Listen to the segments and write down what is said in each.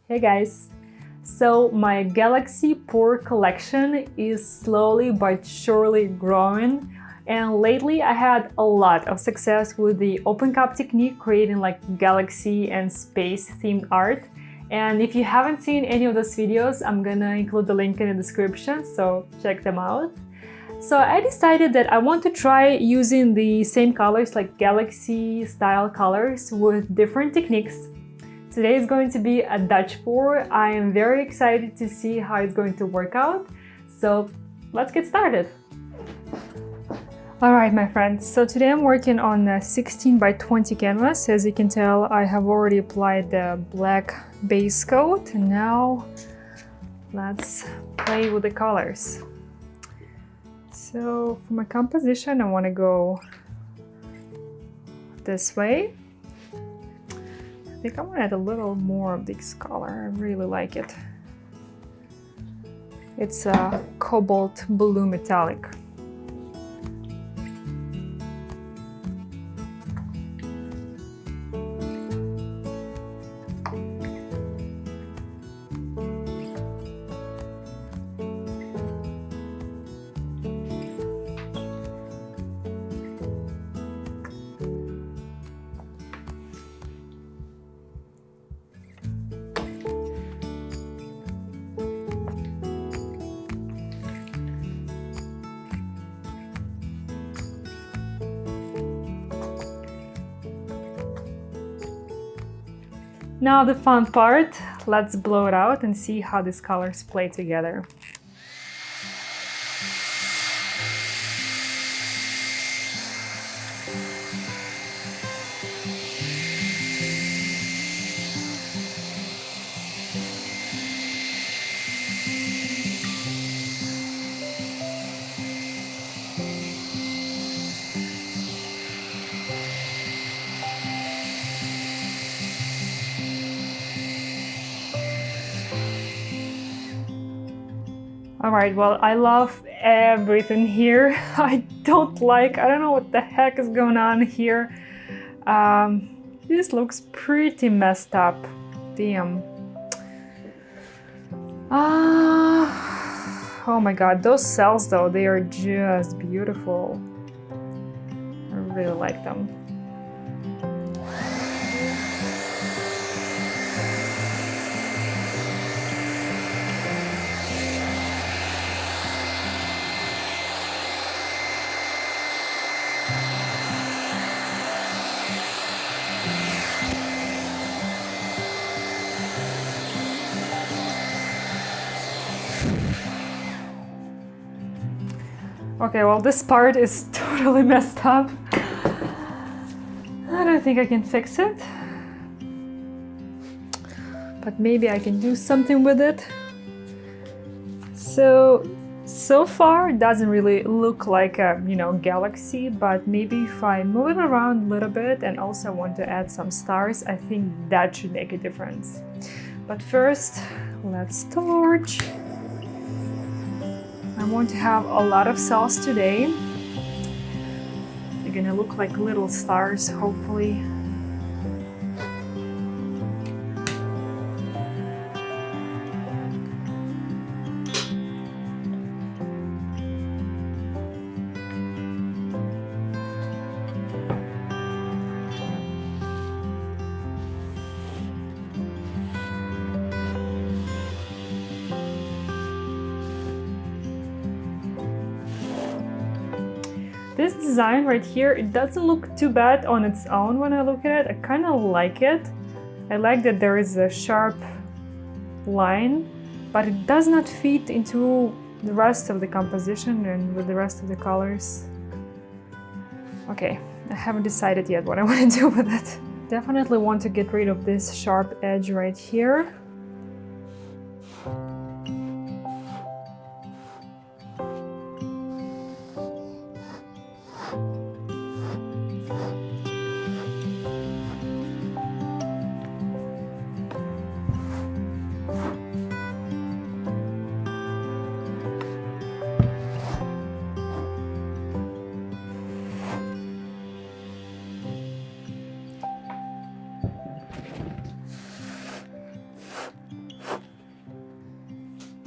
Hey guys! So my Galaxy Pour collection is slowly but surely growing, and lately I had a lot of success with the open cup technique, creating like galaxy and space themed art. And if you haven't seen any of those videos, I'm gonna include the link in the description, so check them out. So I decided that I want to try using the same colors, like galaxy style colors, with different techniques. Today is going to be a Dutch pour. I am very excited to see how it's going to work out. So let's get started. Alright my friends, so today I'm working on a 16 by 20 canvas. As you can tell, I have already applied the black base coat, and now let's play with the colors. So for my composition, I want to go this way. I think I want to add a little more of this color. I really like it. It's a cobalt blue metallic. Now the fun part, let's blow it out and see how these colors play together. Alright, well, I love everything here. I don't know what the heck is going on here. This looks pretty messed up. Damn. Oh my god, those cells though, they are just beautiful. I really like them. Okay, well, this part is totally messed up. I don't think I can fix it. But maybe I can do something with it. So far it doesn't really look like a, galaxy, but maybe if I move it around a little bit and also want to add some stars, I think that should make a difference. But first, let's torch. I want to have a lot of cells today. They're gonna look like little stars, hopefully. This design right here, it doesn't look too bad on its own when I look at it. I kind of like it. I like that there is a sharp line, but it does not fit into the rest of the composition and with the rest of the colors. Okay, I haven't decided yet what I want to do with it. Definitely want to get rid of this sharp edge right here.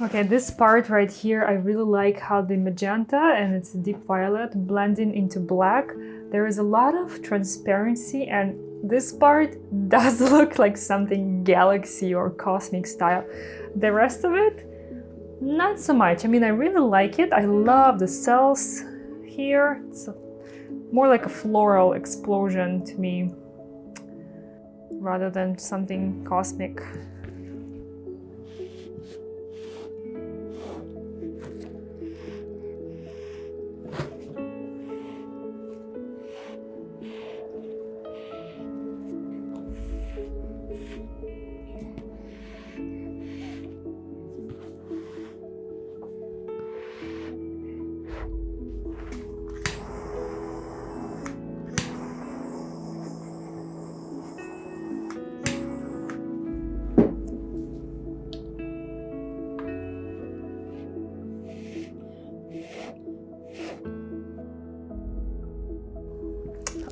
Okay, this part right here, I really like how the magenta and it's deep violet blending into black. There is a lot of transparency, and this part does look like something galaxy or cosmic style. The rest of it, not so much. I mean, I really like it. I love the cells here. It's more like a floral explosion to me rather than something cosmic.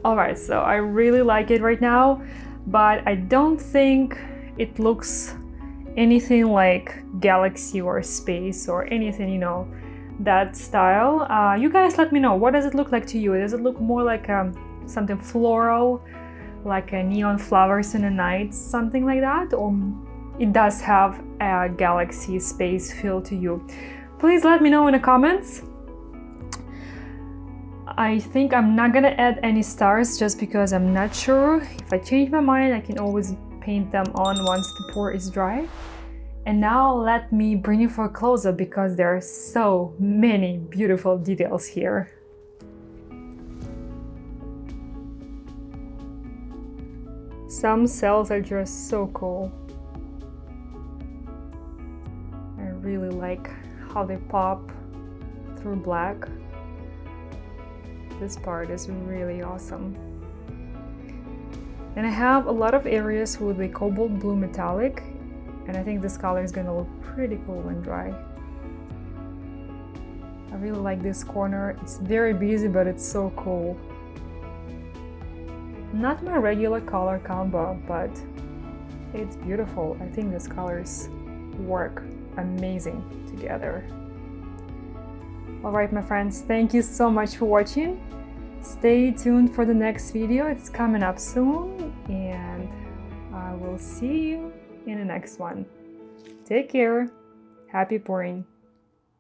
Alright, so I really like it right now, but I don't think it looks anything like galaxy or space or anything, you know, that style. You guys let me know, what does it look like to you? Does it look more like something floral, like a neon flowers in the night, something like that? Or it does have a galaxy space feel to you? Please let me know in the comments. I think I'm not gonna add any stars just because I'm not sure. If I change my mind, I can always paint them on once the pour is dry. And now let me bring you for a close-up because there are so many beautiful details here. Some cells are just so cool. I really like how they pop through black. This part is really awesome. And I have a lot of areas with the cobalt blue metallic, and I think this color is gonna look pretty cool when dry. I really like this corner. It's very busy, but it's so cool. Not my regular color combo, but it's beautiful. I think these colors work amazing together. Alright, my friends, thank you so much for watching. Stay tuned for the next video. It's coming up soon, and I will see you in the next one. Take care. Happy pouring.